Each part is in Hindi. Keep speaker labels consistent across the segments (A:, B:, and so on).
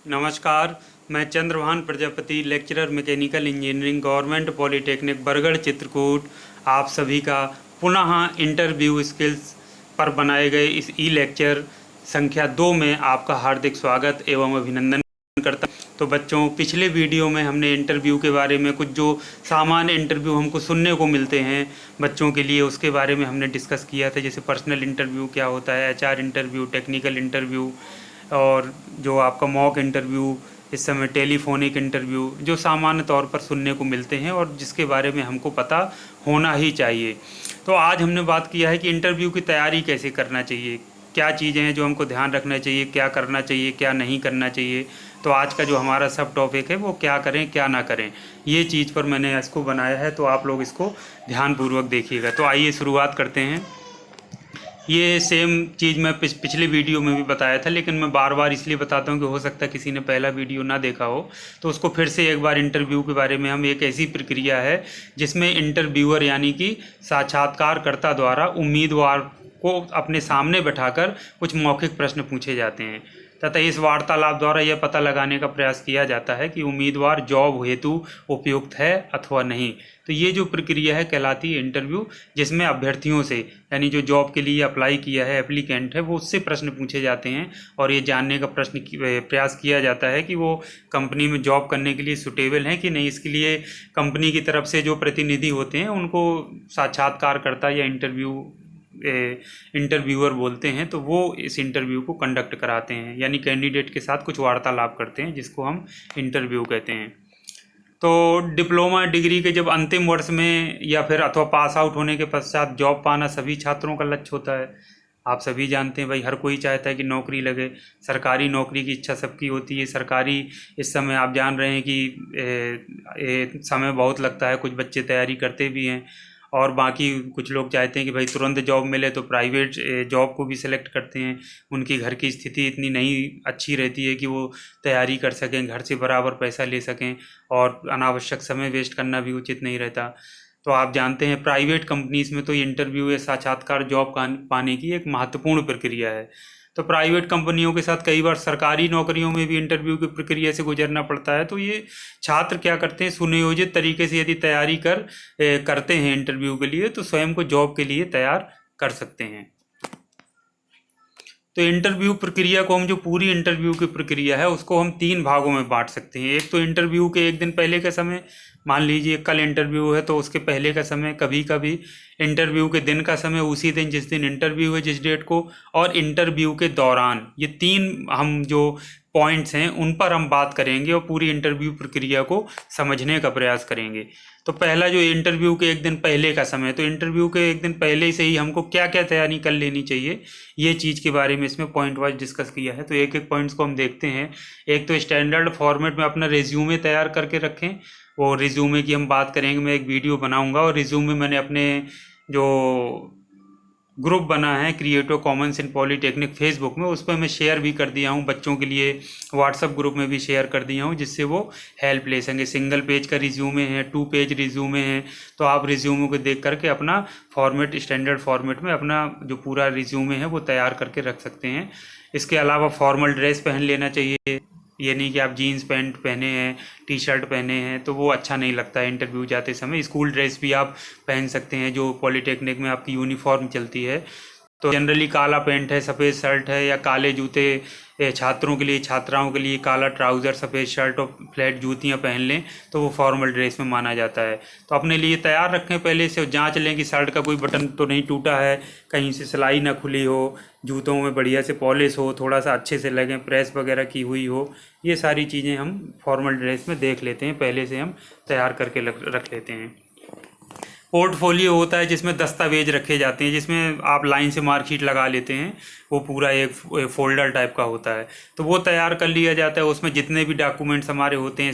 A: नमस्कार। मैं Chandrabhan Prajapati, lecturer mechanical engineering, government polytechnic Bargarh Chitrakoot, आप सभी का पुनः इंटरव्यू स्किल्स पर बनाए गए इस ई लेक्चर संख्या 2 में आपका हार्दिक स्वागत एवं अभिनंदन करता हूं। तो बच्चों, पिछले वीडियो में हमने इंटरव्यू के बारे में कुछ जो सामान्य इंटरव्यू हमको सुनने को मिलते हैं बच्चों के लिए, उसके बारे में हमने डिस्कस किया था। जैसे पर्सनल इंटरव्यू क्या होता है, एचआर इंटरव्यू, टेक्निकल इंटरव्यू और जो आपका मॉक इंटरव्यू, इस समय टेलीफोनिक इंटरव्यू, जो सामान्य तौर पर सुनने को मिलते हैं और जिसके बारे में हमको पता होना ही चाहिए। तो आज हमने बात किया है कि इंटरव्यू की तैयारी कैसे करना चाहिए, क्या चीज़ें हैं जो हमको ध्यान रखना चाहिए, क्या करना चाहिए, क्या नहीं करना चाहिए। तो आज का जो हमारा सब टॉपिक है वो क्या करें क्या ना करें, ये चीज़ पर मैंने इसको बनाया है। तो आप लोग इसको ध्यानपूर्वक देखिएगा। तो आइए शुरुआत करते हैं। ये सेम चीज़ मैं पिछले वीडियो में भी बताया था, लेकिन मैं बार बार इसलिए बताता हूँ कि हो सकता है किसी ने पहला वीडियो ना देखा हो, तो उसको फिर से एक बार इंटरव्यू के बारे में। हम एक ऐसी प्रक्रिया है जिसमें इंटरव्यूअर यानी कि साक्षात्कारकर्ता द्वारा उम्मीदवार को अपने सामने बैठाकर कुछ मौखिक प्रश्न पूछे जाते हैं तथा इस वार्तालाप द्वारा यह पता लगाने का प्रयास किया जाता है कि उम्मीदवार जॉब हेतु उपयुक्त है अथवा नहीं। तो ये जो प्रक्रिया है कहलाती है इंटरव्यू, जिसमें अभ्यर्थियों से यानी जो जॉब के लिए अप्लाई किया है, एप्लीकेंट है, वो उससे प्रश्न पूछे जाते हैं और ये जानने का प्रयास किया जाता है कि वो कंपनी में जॉब करने के लिए सुटेबल हैं कि नहीं। इसके लिए कंपनी की तरफ से जो प्रतिनिधि होते हैं उनको साक्षात्कारकर्ता या इंटरव्यूअर बोलते हैं। तो वो इस इंटरव्यू को कंडक्ट कराते हैं, यानी कैंडिडेट के साथ कुछ वार्तालाप करते हैं, जिसको हम इंटरव्यू कहते हैं। तो डिप्लोमा डिग्री के जब अंतिम वर्ष में या फिर अथवा पास आउट होने के पश्चात जॉब पाना सभी छात्रों का लक्ष्य होता है। आप सभी जानते हैं भाई, हर कोई चाहता है कि नौकरी लगे। सरकारी नौकरी की इच्छा सबकी होती है। सरकारी इस समय आप जान रहे हैं कि समय बहुत लगता है, कुछ बच्चे तैयारी करते भी हैं और बाकी कुछ लोग चाहते हैं कि भाई तुरंत जॉब मिले, तो प्राइवेट जॉब को भी सिलेक्ट करते हैं। उनकी घर की स्थिति इतनी नहीं अच्छी रहती है कि वो तैयारी कर सकें, घर से बराबर पैसा ले सकें, और अनावश्यक समय वेस्ट करना भी उचित नहीं रहता। तो आप जानते हैं प्राइवेट कंपनीज में तो इंटरव्यू या साक्षात्कार जॉब पाने की एक महत्वपूर्ण प्रक्रिया है। तो प्राइवेट कंपनियों के साथ कई बार सरकारी नौकरियों में भी इंटरव्यू की प्रक्रिया से गुजरना पड़ता है। तो ये छात्र क्या करते हैं, सुनियोजित तरीके से यदि तैयारी करते हैं इंटरव्यू के लिए, तो स्वयं को जॉब के लिए तैयार कर सकते हैं। तो इंटरव्यू प्रक्रिया को हम, जो पूरी इंटरव्यू की प्रक्रिया है, उसको हम 3 भागों में बांट सकते हैं। एक तो इंटरव्यू के एक दिन पहले का समय, मान लीजिए कल इंटरव्यू है तो उसके पहले का समय, कभी कभी इंटरव्यू के दिन का समय, उसी दिन जिस दिन इंटरव्यू है जिस डेट को, और इंटरव्यू के दौरान। ये 3 हम जो पॉइंट्स हैं उन पर हम बात करेंगे और पूरी इंटरव्यू प्रक्रिया को समझने का प्रयास करेंगे। तो पहला जो इंटरव्यू के एक दिन पहले का समय, तो इंटरव्यू के एक दिन पहले से ही हमको क्या क्या तैयारी कर लेनी चाहिए, ये चीज़ के बारे में इसमें पॉइंट वाइज डिस्कस किया है। तो एक एक पॉइंट्स को हम देखते हैं। एक तो स्टैंडर्ड फॉर्मेट में अपना रिज्यूमे तैयार करके रखें। वो रिज्यूमे की हम बात करेंगे, मैं एक वीडियो बनाऊंगा। और रिज्यूमे मैंने अपने जो ग्रुप बना है क्रिएटिव कॉमन्स इन पॉलिटेक्निक फेसबुक में, उस पर मैं शेयर भी कर दिया हूँ बच्चों के लिए। व्हाट्सएप ग्रुप में भी शेयर कर दिया हूँ, जिससे वो हेल्प ले सकेंगे। सिंगल पेज का रिज्यूमे है, 2 पेज रिज्यूमे है। तो आप रिज्यूमे को देख करके अपना फॉर्मेट, स्टैंडर्ड फॉर्मेट में अपना जो पूरा रिज्यूमे है वो तैयार करके रख सकते हैं। इसके अलावा फॉर्मल ड्रेस पहन लेना चाहिए। ये नहीं कि आप जीन्स पैंट पहने हैं, टी शर्ट पहने हैं, तो वो अच्छा नहीं लगता है इंटरव्यू जाते समय। स्कूल ड्रेस भी आप पहन सकते हैं, जो पॉलिटेक्निक में आपकी यूनिफॉर्म चलती है। तो जनरली काला पैंट है, सफ़ेद शर्ट है, या काले जूते छात्रों के लिए, छात्राओं के लिए काला ट्राउज़र, सफ़ेद शर्ट और फ्लैट जूतियाँ पहन लें तो वो फॉर्मल ड्रेस में माना जाता है। तो अपने लिए तैयार रखें पहले से, और जांच लें कि शर्ट का कोई बटन तो नहीं टूटा है, कहीं से सिलाई ना खुली हो, जूतों में बढ़िया से पॉलिश हो, थोड़ा सा अच्छे से लगें, प्रेस वगैरह की हुई हो। ये सारी चीज़ें हम फॉर्मल ड्रेस में देख लेते हैं, पहले से हम तैयार करके रख लेते हैं। पोर्टफोलियो होता है जिसमें दस्तावेज रखे जाते हैं, जिसमें आप लाइन से मार्कशीट लगा लेते हैं। वो पूरा एक फोल्डर टाइप का होता है, तो वो तैयार कर लिया जाता है। उसमें जितने भी डॉक्यूमेंट्स हमारे होते हैं,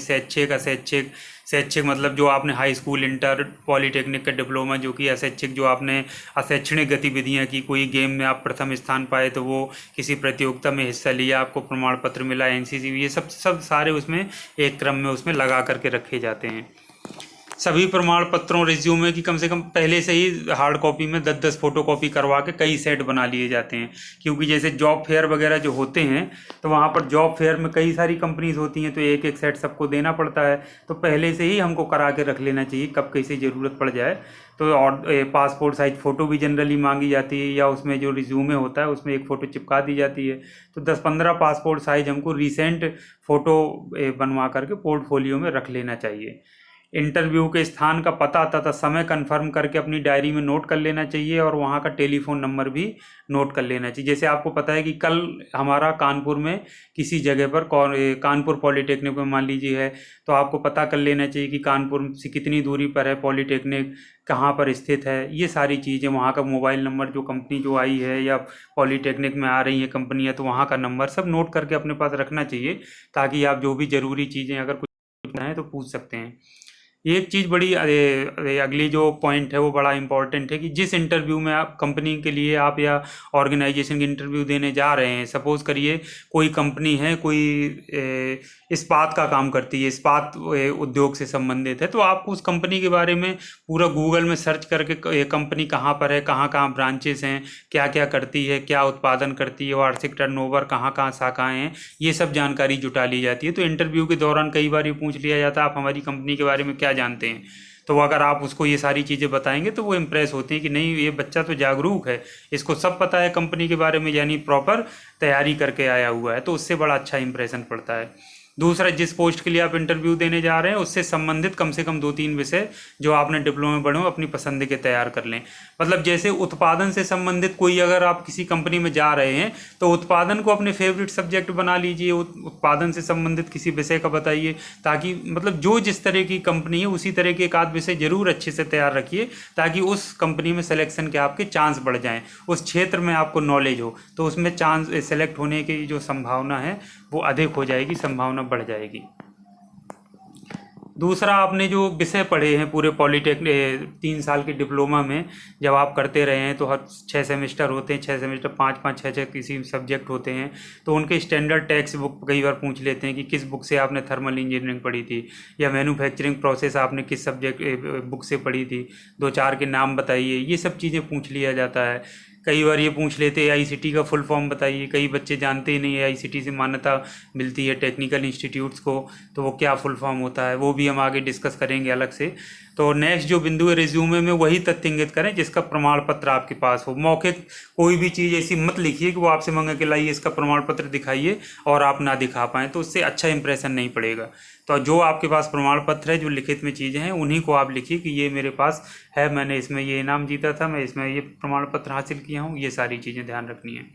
A: शैक्षिक मतलब जो आपने हाई स्कूल, इंटर, पॉलिटेक्निक का डिप्लोमा जो किया, शैक्षिक जो आपने अशैक्षणिक गतिविधियां की, कोई गेम में आप प्रथम स्थान पाए तो वो किसी प्रतियोगिता में हिस्सा लिया, आपको प्रमाण पत्र मिला, एनसीसी, ये सब सारे उसमें एक क्रम में उसमें लगा करके रखे जाते हैं। सभी प्रमाण पत्रों रिज्यूमे की कम से कम पहले से ही हार्ड कॉपी में 10-10 फोटो कॉपी करवा के कई सेट बना लिए जाते हैं, क्योंकि जैसे जॉब फेयर वगैरह जो होते हैं तो वहाँ पर जॉब फेयर में कई सारी कंपनीज होती हैं, तो एक एक सेट सबको देना पड़ता है। तो पहले से ही हमको करा के रख लेना चाहिए, कब कैसे ज़रूरत पड़ जाए। तो और पासपोर्ट साइज फ़ोटो भी जनरली मांगी जाती है, या उसमें जो रिज्यूमे होता है उसमें एक फ़ोटो चिपका दी जाती है। तो 10-15 पासपोर्ट साइज हमको रिसेंट फ़ोटो बनवा करके पोर्टफोलियो में रख लेना चाहिए। इंटरव्यू के स्थान का पता तथा समय कंफर्म करके अपनी डायरी में नोट कर लेना चाहिए, और वहाँ का टेलीफोन नंबर भी नोट कर लेना चाहिए। जैसे आपको पता है कि कल हमारा कानपुर में किसी जगह पर कानपुर पॉलीटेक्निक में मान लीजिए है, तो आपको पता कर लेना चाहिए कि कानपुर से कितनी दूरी पर है पॉलीटेक्निक, कहाँ पर स्थित है। ये सारी चीज़ें, वहाँ का मोबाइल नंबर, जो कंपनी जो आई है या पॉलीटेक्निक में आ रही है कंपनियाँ, तो वहाँ का नंबर सब नोट करके अपने पास रखना चाहिए, ताकि आप जो भी ज़रूरी चीज़ें अगर कुछ पूछना है तो पूछ सकते हैं। एक चीज़ बड़ी अगली जो पॉइंट है वो बड़ा इंपॉर्टेंट है कि जिस इंटरव्यू में आप कंपनी के लिए आप या ऑर्गेनाइजेशन के इंटरव्यू देने जा रहे हैं, सपोज़ करिए कोई कंपनी है, कोई इस्पात का काम करती है, इस्पात उद्योग से संबंधित है, तो आपको उस कंपनी के बारे में पूरा गूगल में सर्च करके कंपनी कहाँ पर है, कहाँ कहाँ ब्रांचेस हैं, क्या क्या करती है, क्या उत्पादन करती है, वार्षिक टर्नओवर, कहाँ कहाँ शाखाएँ हैं, ये सब जानकारी जुटा ली जाती है। तो इंटरव्यू के दौरान कई बार ये पूछ लिया जाता है आप हमारी कंपनी के बारे में क्या जानते हैं। तो अगर आप उसको ये सारी चीज़ें बताएंगे तो वो इम्प्रेस होती हैं कि नहीं, ये बच्चा तो जागरूक है, इसको सब पता है कंपनी के बारे में, यानी प्रॉपर तैयारी करके आया हुआ है, तो उससे बड़ा अच्छा इंप्रेशन पड़ता है। दूसरा, जिस पोस्ट के लिए आप इंटरव्यू देने जा रहे हैं उससे संबंधित कम से कम 2-3 विषय जो आपने डिप्लोमा में पढ़े हो अपनी पसंद के तैयार कर लें। मतलब जैसे उत्पादन से संबंधित कोई, अगर आप किसी कंपनी में जा रहे हैं तो उत्पादन को अपने फेवरेट सब्जेक्ट बना लीजिए, उत्पादन से संबंधित किसी विषय का बताइए, ताकि मतलब जो जिस तरह की कंपनी है उसी तरह के एक आध विषय जरूर अच्छे से तैयार रखिए, ताकि उस कंपनी में सिलेक्शन के आपके चांस बढ़ जाएं, उस क्षेत्र में आपको नॉलेज हो, तो उसमें चांस सेलेक्ट होने की जो संभावना है वो अधिक हो जाएगी, संभावना बढ़ जाएगी। दूसरा, आपने जो विषय पढ़े हैं पूरे पॉलीटेक्निक 3 साल के डिप्लोमा में, जब आप करते रहे हैं, तो हर 6 सेमेस्टर होते हैं, 6 सेमेस्टर 5-5 6-6 किसी सब्जेक्ट होते हैं, तो उनके स्टैंडर्ड टेक्स्ट बुक कई बार पूछ लेते हैं कि किस बुक से आपने थर्मल इंजीनियरिंग पढ़ी थी, या मैन्युफैक्चरिंग प्रोसेस आपने किस सब्जेक्ट बुक से पढ़ी थी, 2-4 के नाम बताइए। ये सब चीज़ें पूछ लिया जाता है। कई बार ये पूछ लेते हैं आईसीटी का फुल फॉर्म बताइए, कई बच्चे जानते ही नहीं है आईसीटी से मान्यता मिलती है टेक्निकल इंस्टीट्यूट्स को, तो वो क्या फुल फॉर्म होता है, वो भी हम आगे डिस्कस करेंगे अलग से। तो नेक्स्ट जो बिंदु है रिज्यूमे में, वही तथ्य इंगित करें जिसका प्रमाण पत्र आपके पास हो। मौखिक कोई भी चीज़ ऐसी मत लिखिए कि वो आपसे मांगे कि लाइए इसका प्रमाण पत्र दिखाइए और आप ना दिखा पाएँ, तो उससे अच्छा इंप्रेशन नहीं पड़ेगा। तो जो आपके पास प्रमाण पत्र है, जो लिखित में चीज़ें हैं, उन्हीं को आप लिखिए कि ये मेरे पास है, मैंने इसमें ये इनाम जीता था, मैं इसमें ये प्रमाण पत्र हासिल किया हूँ। ये सारी चीज़ें ध्यान रखनी है।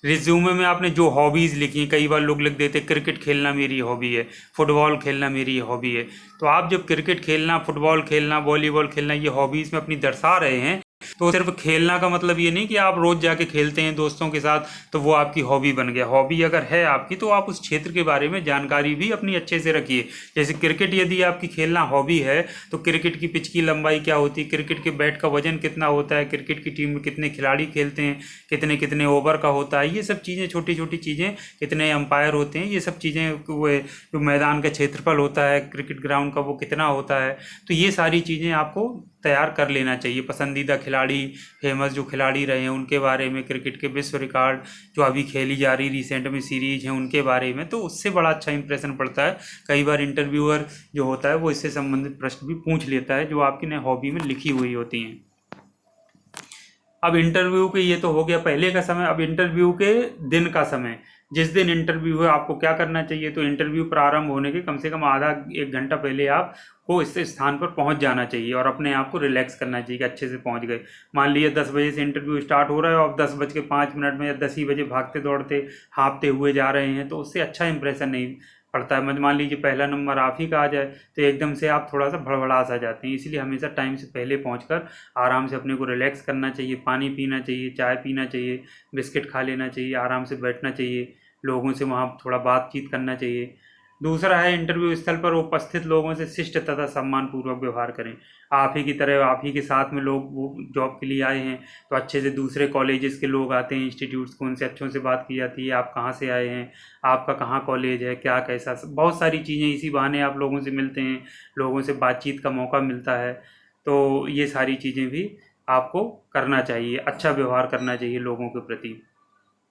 A: रिज्यूमे में आपने जो हॉबीज़ लिखी हैं, कई बार लोग लिख देते क्रिकेट खेलना मेरी हॉबी है, फुटबॉल खेलना मेरी हॉबी है। तो आप जब क्रिकेट खेलना, फुटबॉल खेलना, वॉलीबॉल खेलना, ये हॉबीज़ में अपनी दर्शा रहे हैं, तो सिर्फ खेलना का मतलब ये नहीं कि आप रोज़ जाके खेलते हैं दोस्तों के साथ तो वो आपकी हॉबी बन गया। हॉबी अगर है आपकी तो आप उस क्षेत्र के बारे में जानकारी भी अपनी अच्छे से रखिए। जैसे क्रिकेट यदि आपकी खेलना हॉबी है तो क्रिकेट की पिच की लंबाई क्या होती है, क्रिकेट के बैट का वजन कितना होता है, क्रिकेट की टीम में कितने खिलाड़ी खेलते हैं, कितने कितने ओवर का होता है, ये सब चीज़ें, छोटी छोटी चीज़ें, कितने अंपायर होते हैं, ये सब चीज़ें, वो जो मैदान का क्षेत्रफल होता है क्रिकेट ग्राउंड का वो कितना होता है, तो ये सारी चीज़ें आपको तैयार कर लेना चाहिए। पसंदीदा खिलाड़ी, फेमस जो खिलाड़ी रहे हैं उनके बारे में, क्रिकेट के विश्व रिकॉर्ड जो अभी खेली जा रही रिसेंट में सीरीज हैं उनके बारे में, तो उससे बड़ा अच्छा इंप्रेशन पड़ता है। कई बार इंटरव्यूअर जो होता है वो इससे संबंधित प्रश्न भी पूछ लेता है जो आपकी नए हॉबी में लिखी हुई होती हैं। अब इंटरव्यू के ये तो हो गया पहले का समय। अब इंटरव्यू के दिन का समय, जिस दिन इंटरव्यू है आपको क्या करना चाहिए। तो इंटरव्यू प्रारंभ होने के कम से कम आधा 1 घंटा पहले आपको इस स्थान पर पहुंच जाना चाहिए और अपने आप को रिलैक्स करना चाहिए कि अच्छे से पहुंच गए। मान लीजिए 10 बजे से इंटरव्यू स्टार्ट हो रहा है और आप 10:05 में या 10 ही बजे भागते दौड़ते हाँफते हुए जा रहे हैं, तो उससे अच्छा इंप्रेशन नहीं पड़ता है। मान लीजिए पहला नंबर आप ही का आ जाए तो एकदम से आप थोड़ा सा भड़बड़ा सा जाते हैं। इसलिए हमेशा टाइम से पहले पहुंचकर आराम से अपने को रिलैक्स करना चाहिए, पानी पीना चाहिए, चाय पीना चाहिए, बिस्किट खा लेना चाहिए, आराम से बैठना चाहिए, लोगों से वहाँ थोड़ा बातचीत करना चाहिए। दूसरा है इंटरव्यू स्थल पर उपस्थित लोगों से शिष्ट तथा सम्मानपूर्वक व्यवहार करें। आप ही की तरह आप ही के साथ में लोग वो जॉब के लिए आए हैं तो अच्छे से दूसरे कॉलेजेस के लोग आते हैं, इंस्टीट्यूट्स को, उनसे अच्छों से बात की जाती है। आप कहाँ से आए हैं, आपका कहाँ कॉलेज है, क्या कैसा, बहुत सारी चीज़ें इसी बहाने आप लोगों से मिलते हैं, लोगों से बातचीत का मौका मिलता है। तो ये सारी चीज़ें भी आपको करना चाहिए, अच्छा व्यवहार करना चाहिए लोगों के प्रति।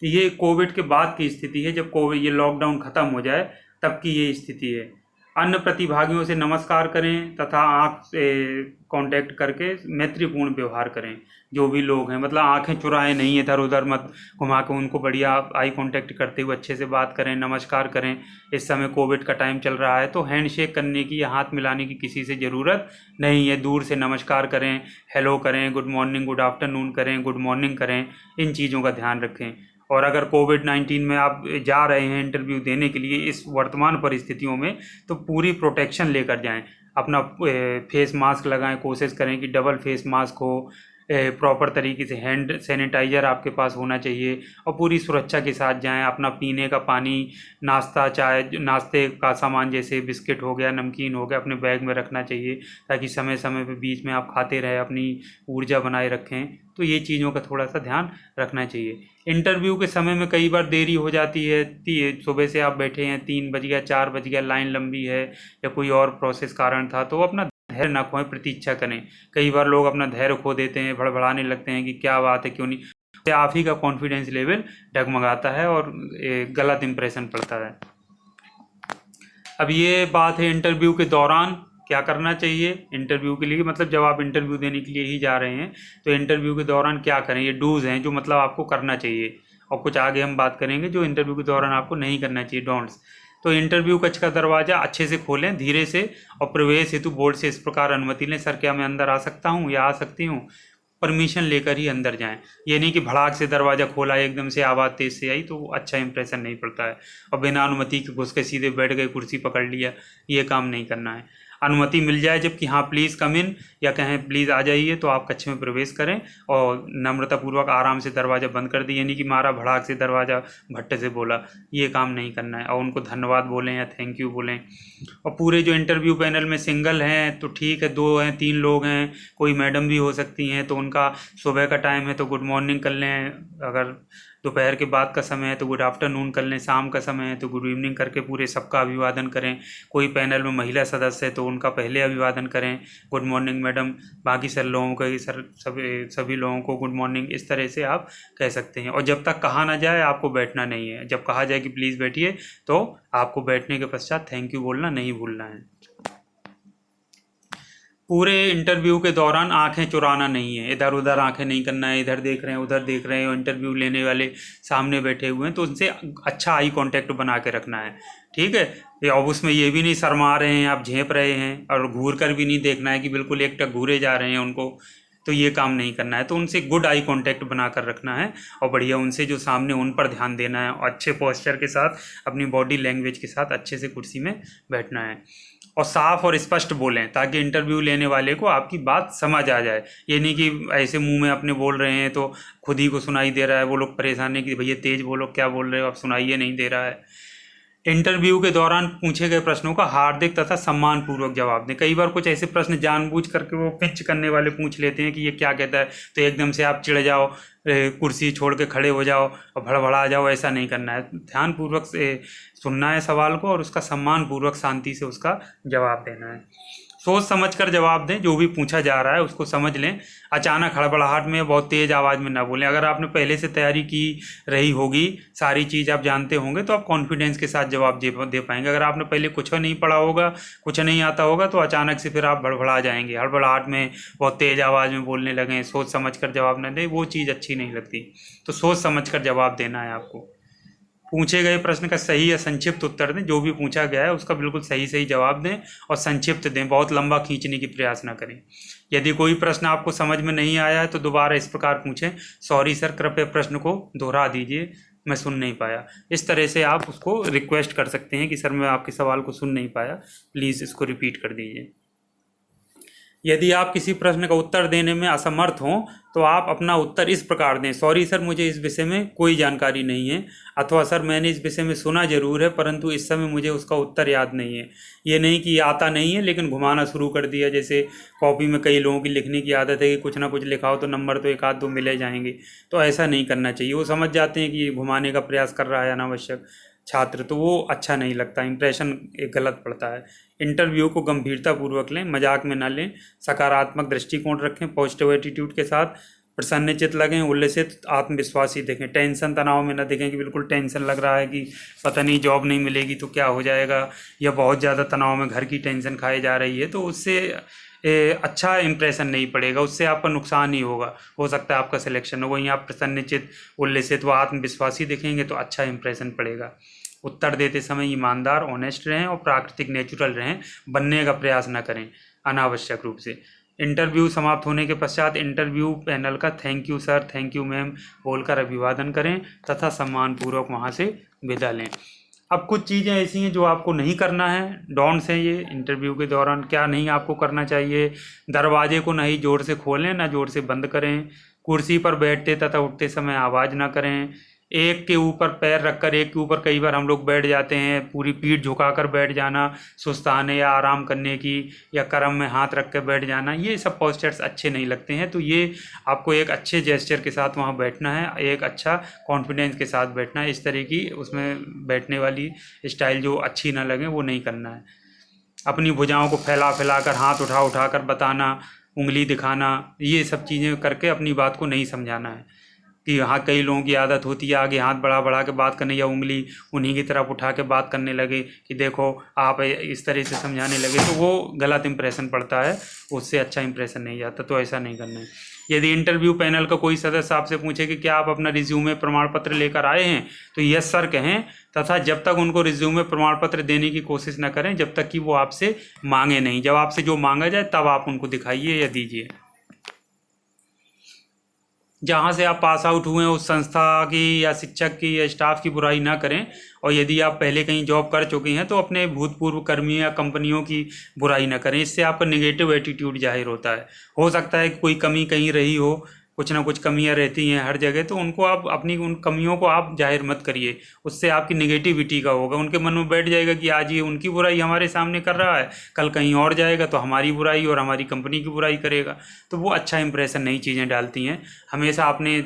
A: ये कोविड के बाद की स्थिति है, जब कोविड ये लॉकडाउन खत्म हो जाए तब की ये स्थिति है। अन्य प्रतिभागियों से नमस्कार करें तथा आँख से कांटेक्ट करके मैत्रीपूर्ण व्यवहार करें। जो भी लोग हैं मतलब आंखें चुराएं नहीं, इधर उधर मत घुमा के उनको बढ़िया आई कांटेक्ट करते हुए अच्छे से बात करें, नमस्कार करें। इस समय कोविड का टाइम चल रहा है तो हैंडशेक करने की या हाथ मिलाने की किसी से ज़रूरत नहीं है। दूर से नमस्कार करें, हेलो करें, गुड मॉर्निंग गुड आफ्टरनून करें, गुड मॉर्निंग करें, इन चीज़ों का ध्यान रखें। और अगर कोविड-19 में आप जा रहे हैं इंटरव्यू देने के लिए इस वर्तमान परिस्थितियों में, तो पूरी प्रोटेक्शन लेकर जाएं। अपना फेस मास्क लगाएं, कोशिश करें कि डबल फेस मास्क हो, प्रॉपर तरीके से हैंड सैनिटाइज़र आपके पास होना चाहिए और पूरी सुरक्षा के साथ जाएं। अपना पीने का पानी, नाश्ता, चाय, नाश्ते का सामान जैसे बिस्किट हो गया, नमकीन हो गया, अपने बैग में रखना चाहिए ताकि समय समय पे बीच में आप खाते रहें, अपनी ऊर्जा बनाए रखें। तो ये चीज़ों का थोड़ा सा ध्यान रखना चाहिए। इंटरव्यू के समय में कई बार देरी हो जाती है, सुबह से आप बैठे हैं, 3 बज गया, 4 बज गया, लाइन लंबी है या कोई और प्रोसेस कारण था, तो अपना धैर्य ना खोएं, प्रतीक्षा करें। कई बार लोग अपना धैर्य खो देते हैं, भड़बड़ाने लगते हैं कि क्या बात है, क्यों नहीं। इससे आप ही का कॉन्फिडेंस लेवल डगमगाता है और गलत इंप्रेशन पड़ता है। अब ये बात है इंटरव्यू के दौरान क्या करना चाहिए। इंटरव्यू के लिए मतलब जब आप इंटरव्यू देने के लिए ही जा रहे हैं तो इंटरव्यू के दौरान क्या करें, ये डूज हैं जो मतलब आपको करना चाहिए, और कुछ आगे हम बात करेंगे जो इंटरव्यू के दौरान आपको नहीं करना चाहिए, डोंट्स। तो इंटरव्यू कक्ष का दरवाज़ा अच्छे से खोलें, धीरे से, और प्रवेश हेतु बोर्ड से इस प्रकार अनुमति लें, सर क्या मैं अंदर आ सकता हूँ या आ सकती हूँ। परमिशन लेकर ही अंदर जाएं। ये नहीं कि भड़ाक से दरवाज़ा खोला, एकदम से आवाज़ तेज़ से आई तो अच्छा इंप्रेशन नहीं पड़ता है, और बिना अनुमति के घुस के सीधे बैठ गए, कुर्सी पकड़ लिया, ये काम नहीं करना है। अनुमति मिल जाए जबकि हाँ प्लीज़ कम इन या कहें प्लीज़ आ जाइए तो आप कक्ष में प्रवेश करें और नम्रतापूर्वक आराम से दरवाज़ा बंद कर दिए, यानी कि मारा भड़ाक से दरवाज़ा भट्टे से बोला, ये काम नहीं करना है। और उनको धन्यवाद बोलें या थैंक यू बोलें। और पूरे जो इंटरव्यू पैनल में सिंगल हैं तो ठीक है, 2 हैं, 3 लोग हैं, कोई मैडम भी हो सकती हैं, तो उनका सुबह का टाइम है तो गुड मॉर्निंग कर लें, अगर दोपहर के बाद का समय है तो गुड आफ्टरनून कर लें, शाम का समय है तो गुड इवनिंग करके पूरे सबका अभिवादन करें। कोई पैनल में महिला सदस्य है तो उनका पहले अभिवादन करें, गुड मॉर्निंग मैडम, बाकी सर लोगों का सर सभी लोगों को गुड मॉर्निंग, इस तरह से आप कह सकते हैं। और जब तक कहा ना जाए आपको बैठना नहीं है, जब कहा जाए कि प्लीज़ बैठिए तो आपको बैठने के पश्चात थैंक यू बोलना नहीं भूलना है। पूरे इंटरव्यू के दौरान आंखें चुराना नहीं है, इधर उधर आंखें नहीं करना है, इधर देख रहे हैं उधर देख रहे हैं, और इंटरव्यू लेने वाले सामने बैठे हुए हैं तो उनसे अच्छा आई कांटेक्ट बना के रखना है, ठीक है। अब उसमें ये भी नहीं शर्मा रहे हैं, आप झेप रहे हैं, और घूर कर भी नहीं देखना है कि बिल्कुल एकटक घूरे जा रहे हैं उनको, तो ये काम नहीं करना है। तो उनसे गुड आई कांटेक्ट बना कर रखना है और बढ़िया उनसे जो सामने उन पर ध्यान देना है, और अच्छे पोस्चर के साथ अपनी बॉडी लैंग्वेज के साथ अच्छे से कुर्सी में बैठना है, और साफ और स्पष्ट बोलें ताकि इंटरव्यू लेने वाले को आपकी बात समझ आ जाए। ये नहीं कि ऐसे मुंह में अपने बोल रहे हैं तो खुद ही को सुनाई दे रहा है, वो लोग परेशान है कि भैया तेज़ बोलो, क्या बोल रहे हो आप, सुनाइए नहीं दे रहा है। इंटरव्यू के दौरान पूछे गए प्रश्नों का हार्दिक तथा सम्मानपूर्वक जवाब दें। कई बार कुछ ऐसे प्रश्न जानबूझ करके वो पिंच करने वाले पूछ लेते हैं कि ये क्या कहता है, तो एकदम से आप चिढ़ जाओ, कुर्सी छोड़ के खड़े हो जाओ और भड़बड़ा जाओ, ऐसा नहीं करना है। ध्यानपूर्वक से सुनना है सवाल को और उसका सम्मानपूर्वक शांति से उसका जवाब देना है। सोच समझ कर जवाब दें, जो भी पूछा जा रहा है उसको समझ लें। अचानक हड़बड़ाहट में बहुत तेज़ आवाज़ में ना बोलें। अगर आपने पहले से तैयारी की रही होगी, सारी चीज़ आप जानते होंगे, तो आप कॉन्फिडेंस के साथ जवाब दे पाएंगे। अगर आपने पहले कुछ नहीं पढ़ा होगा, कुछ नहीं आता होगा, तो अचानक से फिर आप भड़बड़ा जाएंगे, हड़बड़ाहट में बहुत तेज़ आवाज़ में बोलने लगें, सोच समझ कर जवाब न दें, वो चीज़ अच्छी नहीं लगती। तो सोच समझ कर जवाब देना है आपको। पूछे गए प्रश्न का सही या संक्षिप्त उत्तर दें, जो भी पूछा गया है उसका बिल्कुल सही सही जवाब दें और संक्षिप्त दें, बहुत लंबा खींचने की प्रयास ना करें। यदि कोई प्रश्न आपको समझ में नहीं आया है तो दोबारा इस प्रकार पूछें, सॉरी सर कृपया प्रश्न को दोहरा दीजिए, मैं सुन नहीं पाया। इस तरह से आप उसको रिक्वेस्ट कर सकते हैं कि सर मैं आपके सवाल को सुन नहीं पाया, प्लीज़ इसको रिपीट कर दीजिए। यदि आप किसी प्रश्न का उत्तर देने में असमर्थ हों तो आप अपना उत्तर इस प्रकार दें: सॉरी सर, मुझे इस विषय में कोई जानकारी नहीं है, अथवा सर मैंने इस विषय में सुना जरूर है परंतु इस समय मुझे उसका उत्तर याद नहीं है। ये नहीं कि आता नहीं है लेकिन घुमाना शुरू कर दिया, जैसे कॉपी में कई लोगों की लिखने की आदत है कि कुछ ना कुछ लिखा हो तो नंबर तो एक आध दो मिले जाएंगे, तो ऐसा नहीं करना चाहिए। वो समझ जाते हैं कि ये घुमाने का प्रयास कर रहा है अनावश्यक छात्र, तो वो अच्छा नहीं लगता, इंप्रेशन एक गलत पड़ता है। इंटरव्यू को गंभीरतापूर्वक लें, मजाक में ना लें, सकारात्मक दृष्टिकोण रखें, पॉजिटिव एटीट्यूड के साथ, प्रसन्नचित लगें, उल्लसित आत्मविश्वासी दिखें, टेंशन तनाव में ना दिखें कि बिल्कुल टेंशन लग रहा है कि पता नहीं जॉब नहीं मिलेगी तो क्या हो जाएगा, या बहुत ज़्यादा तनाव में घर की टेंशन खाई जा रही है, तो उससे अच्छा इंप्रेशन नहीं पड़ेगा, उससे आपका नुकसान ही होगा, हो सकता है आपका सिलेक्शन हो। वहीं आप प्रसन्नचित, उल्लसित व आत्मविश्वासी दिखेंगे तो अच्छा इंप्रेशन पड़ेगा। उत्तर देते समय ईमानदार, ऑनेस्ट रहें और प्राकृतिक, नेचुरल रहें, बनने का प्रयास न करें अनावश्यक रूप से। इंटरव्यू समाप्त होने के पश्चात इंटरव्यू पैनल का thank you sir, thank you ma'am बोलकर अभिवादन करें तथा सम्मानपूर्वक वहाँ से विदा लें। अब कुछ चीज़ें ऐसी हैं जो आपको नहीं करना है, डोंट्स हैं ये इंटरव्यू के दौरान। क्या नहीं आपको करना चाहिए: दरवाजे को ना ही ज़ोर से खोलें ना ज़ोर से बंद करें, कुर्सी पर बैठते तथा उठते समय आवाज़ ना करें, एक के ऊपर पैर रखकर एक के ऊपर कई बार हम लोग बैठ जाते हैं, पूरी पीठ झुकाकर बैठ जाना सुस्ताने या आराम करने की, या करम में हाथ रख कर बैठ जाना, ये सब पोस्चर्स अच्छे नहीं लगते हैं। तो ये आपको एक अच्छे जेस्चर के साथ वहाँ बैठना है, एक अच्छा कॉन्फिडेंस के साथ बैठना है। इस तरह की उसमें बैठने वाली स्टाइल जो अच्छी ना लगे वो नहीं करना है। अपनी भुजाओं को फैला फैला कर, हाथ उठा उठा कर बताना, उंगली दिखाना, ये सब चीज़ें करके अपनी बात को नहीं समझाना है। कि हाँ, कई लोगों की आदत होती है आगे हाथ बढ़ा बढ़ा के बात करने, या उंगली उन्हीं की तरफ उठा के बात करने लगे कि देखो आप, इस तरह से समझाने लगे, तो वो गलत इंप्रेशन पड़ता है, उससे अच्छा इंप्रेशन नहीं जाता, तो ऐसा नहीं करना है। यदि इंटरव्यू पैनल का कोई सदस्य आपसे पूछे कि क्या आप अपना रिज्यूमे प्रमाण पत्र लेकर आए हैं, तो यस सर कहें, तथा जब तक उनको रिज्यूमे प्रमाण पत्र देने की कोशिश न करें जब तक कि वो आपसे मांगे नहीं। जब आपसे जो मांगा जाए तब आप उनको दिखाइए या दीजिए। जहाँ से आप पास आउट हुए हैं उस संस्था की या शिक्षक की या स्टाफ की बुराई ना करें, और यदि आप पहले कहीं जॉब कर चुके हैं तो अपने भूतपूर्व कर्मियों या कंपनियों की बुराई ना करें, इससे आपका नेगेटिव एटीट्यूड जाहिर होता है। हो सकता है कि कोई कमी कहीं रही हो, कुछ ना कुछ कमियां रहती हैं हर जगह, तो उनको आप, अपनी उन कमियों को आप जाहिर मत करिए, उससे आपकी नेगेटिविटी का होगा, उनके मन में बैठ जाएगा कि आज ये उनकी बुराई हमारे सामने कर रहा है, कल कहीं और जाएगा तो हमारी बुराई और हमारी कंपनी की बुराई करेगा, तो वो अच्छा इंप्रेशन नई चीज़ें डालती हैं। हमेशा अपने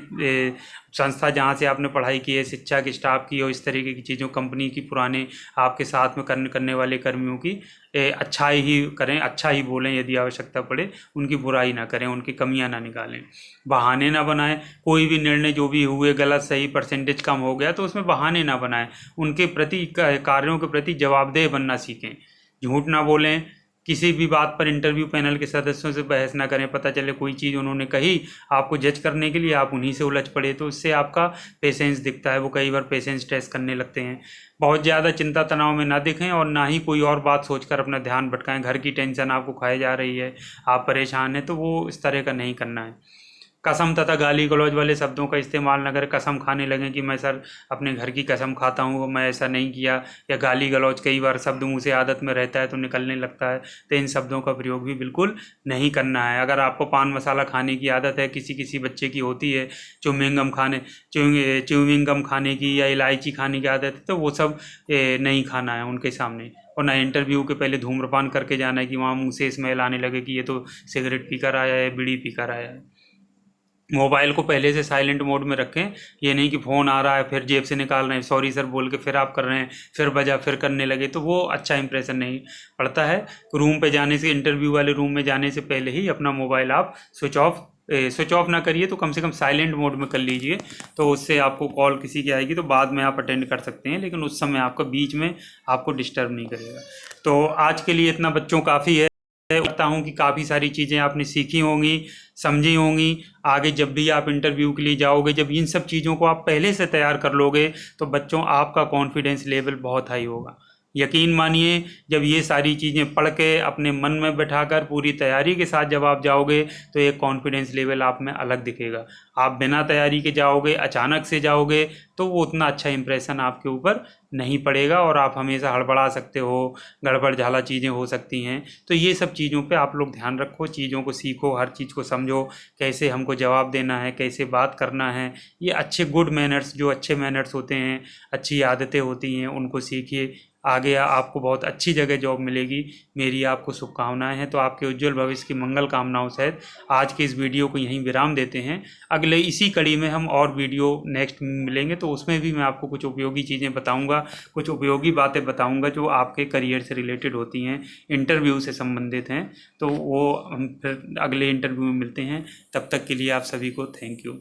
A: संस्था जहाँ से आपने पढ़ाई की है, शिक्षा की, स्टाफ की, और इस तरीके की चीज़ों, कंपनी की, पुराने आपके साथ में करने वाले कर्मियों की अच्छाई ही करें, अच्छा ही बोलें, यदि आवश्यकता पड़े उनकी बुराई ना करें, उनकी कमियां ना निकालें, बहाने ना बनाएं। कोई भी निर्णय जो भी हुए, गलत सही परसेंटेज कम हो गया तो उसमें बहाने ना बनाएं, उनके प्रति, कार्यों के प्रति जवाबदेह बनना सीखें, झूठ ना बोलें, किसी भी बात पर इंटरव्यू पैनल के सदस्यों से बहस ना करें। पता चले कोई चीज़ उन्होंने कही आपको जज करने के लिए, आप उन्हीं से उलझ पड़े, तो उससे आपका पेशेंस दिखता है, वो कई बार पेशेंस टेस्ट करने लगते हैं। बहुत ज़्यादा चिंता तनाव में ना दिखें और ना ही कोई और बात सोचकर अपना ध्यान भटकाएं। घर की टेंशन आपको खाई जा रही है, आप परेशान हैं, तो वो इस तरह का नहीं करना है। कसम तथा गाली गलौज वाले शब्दों का इस्तेमाल न करें। कसम खाने लगें कि मैं सर अपने घर की कसम खाता हूँ, मैं ऐसा नहीं किया, या गाली गलौज कई बार शब्द मुँह से आदत में रहता है तो निकलने लगता है, तो इन शब्दों का प्रयोग भी बिल्कुल नहीं करना है। अगर आपको पान मसाला खाने की आदत है, किसी किसी बच्चे की होती है, च्युइंग गम खाने की या इलायची खाने की आदत है, तो वो सब नहीं खाना है उनके सामने। और ना इंटरव्यू के पहले धूम्रपान करके जाना है कि वहाँ मुँह से स्मेल आने लगे कि ये तो सिगरेट पीकर आया है, बीड़ी पीकर आया है। मोबाइल को पहले से साइलेंट मोड में रखें, ये नहीं कि फ़ोन आ रहा है फिर जेब से निकाल रहे हैं, सॉरी सर बोल के फिर आप कर रहे हैं, फिर बजा फिर करने लगे, तो वो अच्छा इंप्रेशन नहीं पड़ता है। रूम पे जाने से, इंटरव्यू वाले रूम में जाने से पहले ही अपना मोबाइल आप स्विच ऑफ ना करिए, तो कम से कम साइलेंट मोड में कर लीजिए, तो उससे आपको कॉल किसी की आएगी तो बाद में आप अटेंड कर सकते हैं, लेकिन उस समय आपका बीच में आपको डिस्टर्ब नहीं करेगा। तो आज के लिए इतना बच्चों काफ़ी है। लगता हूँ कि काफ़ी सारी चीज़ें आपने सीखी होंगी, समझी होंगी। आगे जब भी आप इंटरव्यू के लिए जाओगे, जब इन सब चीज़ों को आप पहले से तैयार कर लोगे तो बच्चों आपका कॉन्फिडेंस लेवल बहुत हाई होगा। यकीन मानिए, जब ये सारी चीज़ें पढ़ के अपने मन में बैठाकर पूरी तैयारी के साथ जब आप जाओगे तो एक कॉन्फिडेंस लेवल आप में अलग दिखेगा। आप बिना तैयारी के जाओगे, अचानक से जाओगे, तो वो उतना अच्छा इंप्रेशन आपके ऊपर नहीं पड़ेगा और आप हमेशा हड़बड़ा सकते हो, गड़बड़ झाला चीज़ें हो सकती हैं। तो ये सब चीज़ों पे आप लोग ध्यान रखो, चीज़ों को सीखो, हर चीज़ को समझो, कैसे हमको जवाब देना है, कैसे बात करना है। ये अच्छे गुड मैनर्स, जो अच्छे मैनर्स होते हैं, अच्छी आदतें होती हैं, उनको सीखिए। आगे आपको बहुत अच्छी जगह जॉब मिलेगी। मेरी आपको शुभकामनाएं हैं। तो आपके उज्जवल भविष्य की मंगल कामनाओं सहित आज के इस वीडियो को यहीं विराम देते हैं। अगले इसी कड़ी में हम और वीडियो नेक्स्ट मिलेंगे, तो उसमें भी मैं आपको कुछ उपयोगी चीज़ें बताऊंगा, कुछ उपयोगी बातें बताऊंगा जो आपके करियर से रिलेटेड होती हैं, इंटरव्यू से संबंधित हैं। तो वो हम फिर अगले इंटरव्यू में मिलते हैं। तब तक के लिए आप सभी को थैंक यू।